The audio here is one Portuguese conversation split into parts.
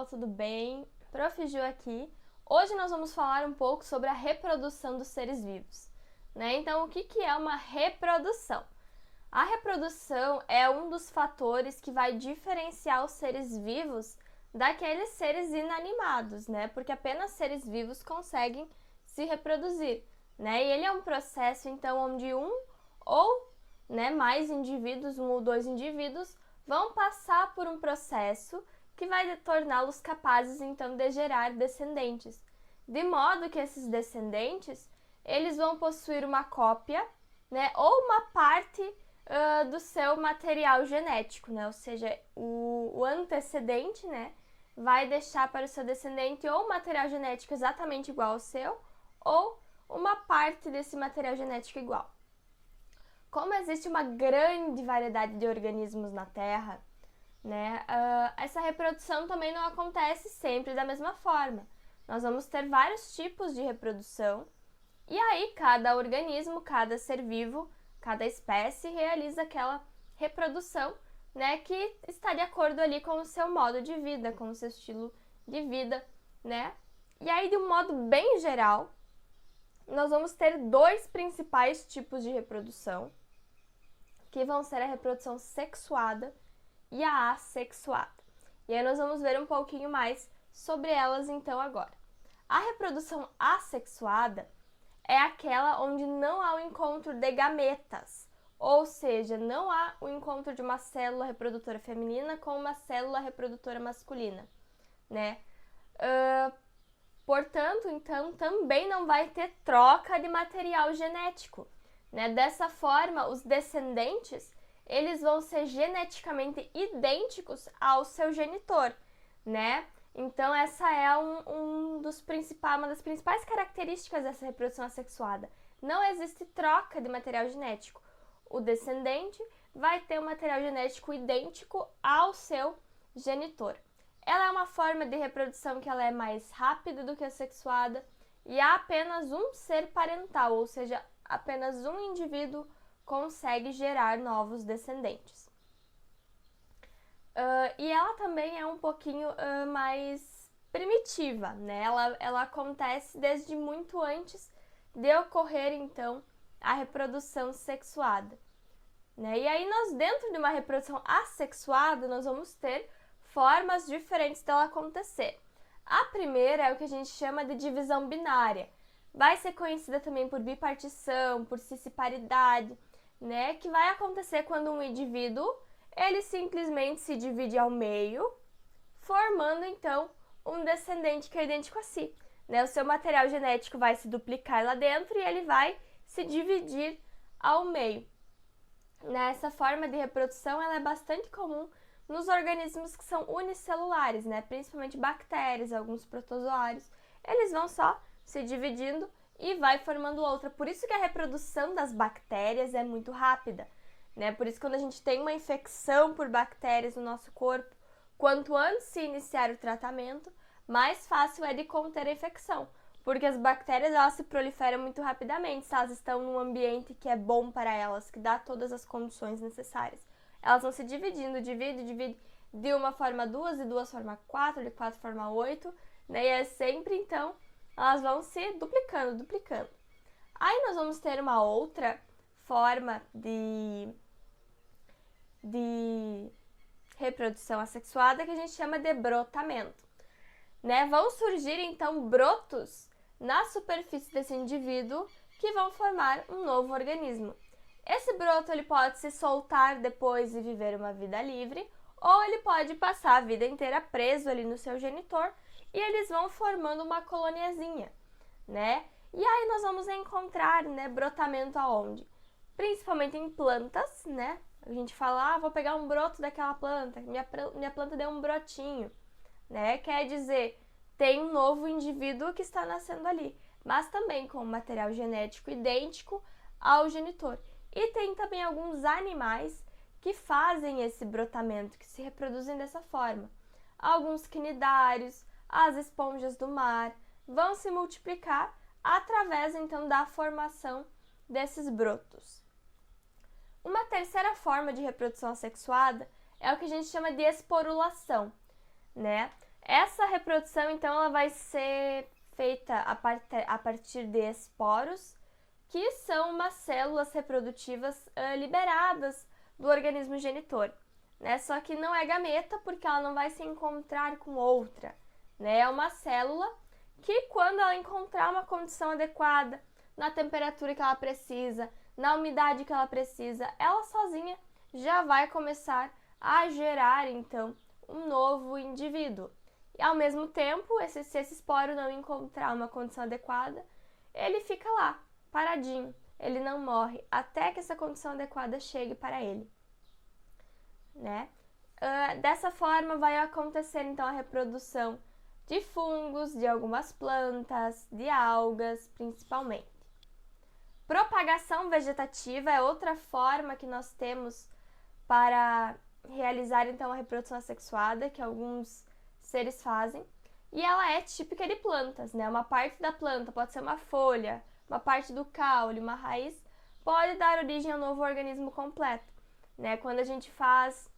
Tudo bem? Prof. Ju aqui. Hoje nós vamos falar um pouco sobre a reprodução dos seres vivos, né? Então, o que é uma reprodução? A reprodução é um dos fatores que vai diferenciar os seres vivos daqueles seres inanimados, né? Porque apenas seres vivos conseguem se reproduzir, né? E ele é um processo, então, onde mais indivíduos, um ou dois indivíduos, vão passar por um processo que vai torná-los capazes, então, de gerar descendentes. De modo que esses descendentes, eles vão possuir uma cópia, né, ou uma parte do seu material genético, né, ou seja, o antecedente, né, vai deixar para o seu descendente ou um material genético exatamente igual ao seu, ou uma parte desse material genético igual. Como existe uma grande variedade de organismos na Terra, né, essa reprodução também não acontece sempre da mesma forma. Nós vamos ter vários tipos de reprodução e aí cada organismo, cada ser vivo, cada espécie realiza aquela reprodução, né, que está de acordo ali com o seu modo de vida, com o seu estilo de vida, né? E aí, de um modo bem geral, nós vamos ter dois principais tipos de reprodução, que vão ser a reprodução sexuada e a assexuada. E aí nós vamos ver um pouquinho mais sobre elas então agora. A reprodução assexuada é aquela onde não há o encontro de gametas, ou seja, não há o encontro de uma célula reprodutora feminina com uma célula reprodutora masculina, né? Portanto, então, também não vai ter troca de material genético, né? Dessa forma, os descendentes eles vão ser geneticamente idênticos ao seu genitor, né? Então, essa é uma das principais características dessa reprodução assexuada. Não existe troca de material genético. O descendente vai ter um material genético idêntico ao seu genitor. Ela é uma forma de reprodução que ela é mais rápida do que a sexuada e há apenas um ser parental, ou seja, apenas um indivíduo consegue gerar novos descendentes. E ela também é um pouquinho mais primitiva, né? Ela acontece desde muito antes de ocorrer, então, a reprodução sexuada, né? E aí, dentro de uma reprodução assexuada, nós vamos ter formas diferentes dela acontecer. A primeira é o que a gente chama de divisão binária. Vai ser conhecida também por bipartição, por cisparidade, né, que vai acontecer quando um indivíduo ele simplesmente se divide ao meio, formando então um descendente que é idêntico a si, né? O seu material genético vai se duplicar lá dentro e ele vai se dividir ao meio. Nessa forma de reprodução ela é bastante comum nos organismos que são unicelulares, né? Principalmente bactérias, alguns protozoários, eles vão só se dividindo e vai formando outra. Por isso que a reprodução das bactérias é muito rápida, né? Por isso que quando a gente tem uma infecção por bactérias no nosso corpo, quanto antes se iniciar o tratamento, mais fácil é de conter a infecção, porque as bactérias elas se proliferam muito rapidamente se elas estão num ambiente que é bom para elas, que dá todas as condições necessárias. Elas vão se dividindo, divide, de uma forma 2, de 2 forma 4, de 4 forma 8, né? E é sempre, então, elas vão se duplicando. Aí nós vamos ter uma outra forma de reprodução assexuada que a gente chama de brotamento, né? Vão surgir, então, brotos na superfície desse indivíduo que vão formar um novo organismo. Esse broto ele pode se soltar depois e viver uma vida livre, ou ele pode passar a vida inteira preso ali no seu genitor e eles vão formando uma coloniazinha, né? E aí nós vamos encontrar, né, brotamento aonde? Principalmente em plantas, né? A gente fala, vou pegar um broto daquela planta, minha planta deu um brotinho, né? Quer dizer, tem um novo indivíduo que está nascendo ali, mas também com um material genético idêntico ao genitor. E tem também alguns animais que fazem esse brotamento, que se reproduzem dessa forma. Alguns quinidários, as esponjas do mar, vão se multiplicar através, então, da formação desses brotos. Uma terceira forma de reprodução assexuada é o que a gente chama de esporulação, né? Essa reprodução, então, ela vai ser feita a partir de esporos, que são umas células reprodutivas liberadas do organismo genitor, né? Só que não é gameta, porque ela não vai se encontrar com outra, né? É uma célula que, quando ela encontrar uma condição adequada, na temperatura que ela precisa, na umidade que ela precisa, ela sozinha já vai começar a gerar, então, um novo indivíduo. E, ao mesmo tempo, se esse esporo não encontrar uma condição adequada, ele fica lá, paradinho. Ele não morre até que essa condição adequada chegue para ele, né? Dessa forma, vai acontecer, então, a reprodução de fungos, de algumas plantas, de algas, principalmente. Propagação vegetativa é outra forma que nós temos para realizar, então, a reprodução assexuada, que alguns seres fazem, e ela é típica de plantas, né? Uma parte da planta, pode ser uma folha, uma parte do caule, uma raiz, pode dar origem a um novo organismo completo, né? Quando a gente faz,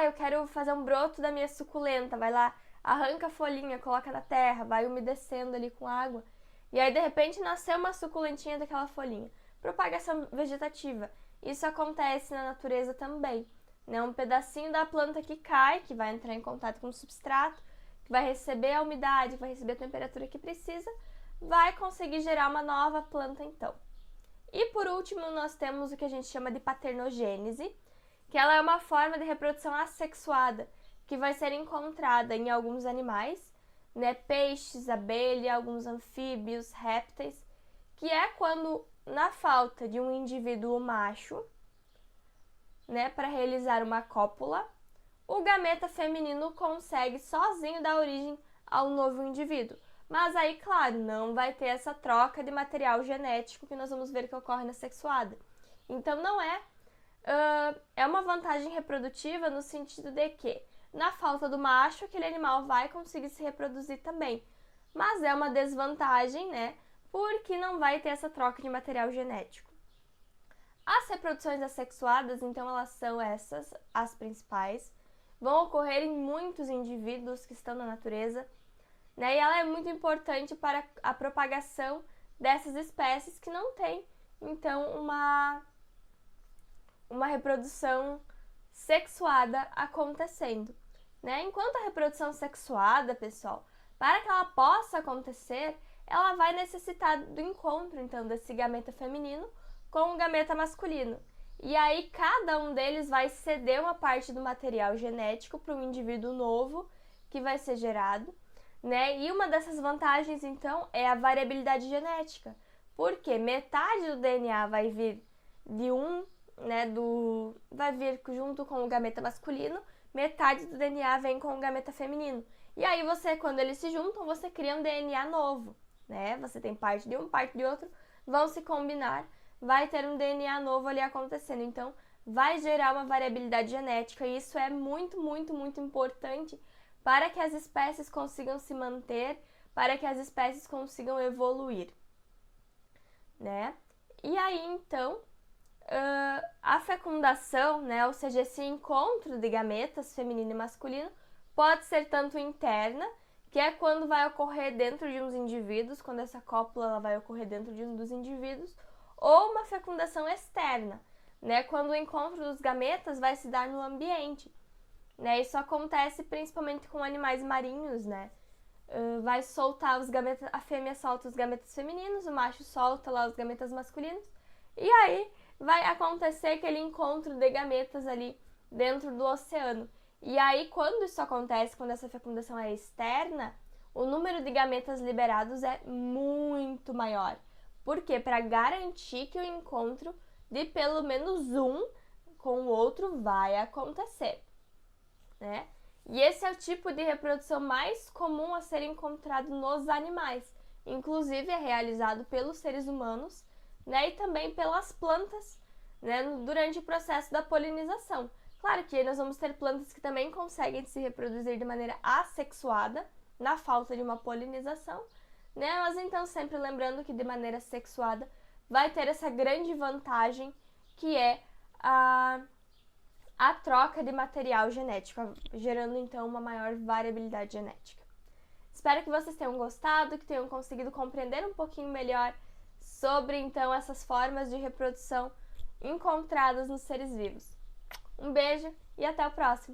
eu quero fazer um broto da minha suculenta, vai lá, arranca a folhinha, coloca na terra, vai umedecendo ali com água, e aí de repente nasceu uma suculentinha daquela folhinha. Propagação vegetativa, isso acontece na natureza também, né? Um pedacinho da planta que cai, que vai entrar em contato com o substrato, que vai receber a umidade, que vai receber a temperatura que precisa, vai conseguir gerar uma nova planta então. E por último, nós temos o que a gente chama de paternogênese, que ela é uma forma de reprodução assexuada, que vai ser encontrada em alguns animais, né? Peixes, abelha, alguns anfíbios, répteis, que é quando, na falta de um indivíduo macho, né, para realizar uma cópula, o gameta feminino consegue sozinho dar origem ao novo indivíduo. Mas aí, claro, não vai ter essa troca de material genético que nós vamos ver que ocorre na sexuada. Então, não é uma vantagem reprodutiva no sentido de que, na falta do macho, aquele animal vai conseguir se reproduzir também. Mas é uma desvantagem, né, porque não vai ter essa troca de material genético. As reproduções assexuadas, então, elas são essas, as principais. Vão ocorrer em muitos indivíduos que estão na natureza, né? E ela é muito importante para a propagação dessas espécies que não têm, então, uma reprodução sexuada acontecendo, né? Enquanto a reprodução sexuada, pessoal, para que ela possa acontecer, ela vai necessitar do encontro, então, desse gameta feminino com o gameta masculino. E aí, cada um deles vai ceder uma parte do material genético para um indivíduo novo que vai ser gerado, né? E uma dessas vantagens, então, é a variabilidade genética, porque metade do DNA vai vir de né, vai vir junto com o gameta masculino, metade do DNA vem com o gameta feminino. E aí você, quando eles se juntam, você cria um DNA novo, né? Você tem parte de um, parte de outro, vão se combinar, vai ter um DNA novo ali acontecendo. Então, vai gerar uma variabilidade genética e isso é muito, muito, muito importante para que as espécies consigam se manter, para que as espécies consigam evoluir, né? E aí, então, a fecundação, né, ou seja, esse encontro de gametas feminino e masculino, pode ser tanto interna, que é quando vai ocorrer dentro de uns indivíduos, quando essa cópula ela vai ocorrer dentro de um dos indivíduos, ou uma fecundação externa, né, quando o encontro dos gametas vai se dar no ambiente, né? Isso acontece principalmente com animais marinhos, né? Vai soltar os gametas, a fêmea solta os gametas femininos, o macho solta lá os gametas masculinos, e aí vai acontecer aquele encontro de gametas ali dentro do oceano. E aí, quando isso acontece, quando essa fecundação é externa, o número de gametas liberados é muito maior. Por quê? Para garantir que o encontro de pelo menos um com o outro vai acontecer, né? E esse é o tipo de reprodução mais comum a ser encontrado nos animais. Inclusive, é realizado pelos seres humanos, né? E também pelas plantas, né? Durante o processo da polinização. Claro que nós vamos ter plantas que também conseguem se reproduzir de maneira assexuada, na falta de uma polinização, né? Mas então sempre lembrando que de maneira sexuada vai ter essa grande vantagem que é a troca de material genético, gerando então uma maior variabilidade genética. Espero que vocês tenham gostado, que tenham conseguido compreender um pouquinho melhor sobre então essas formas de reprodução encontradas nos seres vivos. Um beijo e até o próximo!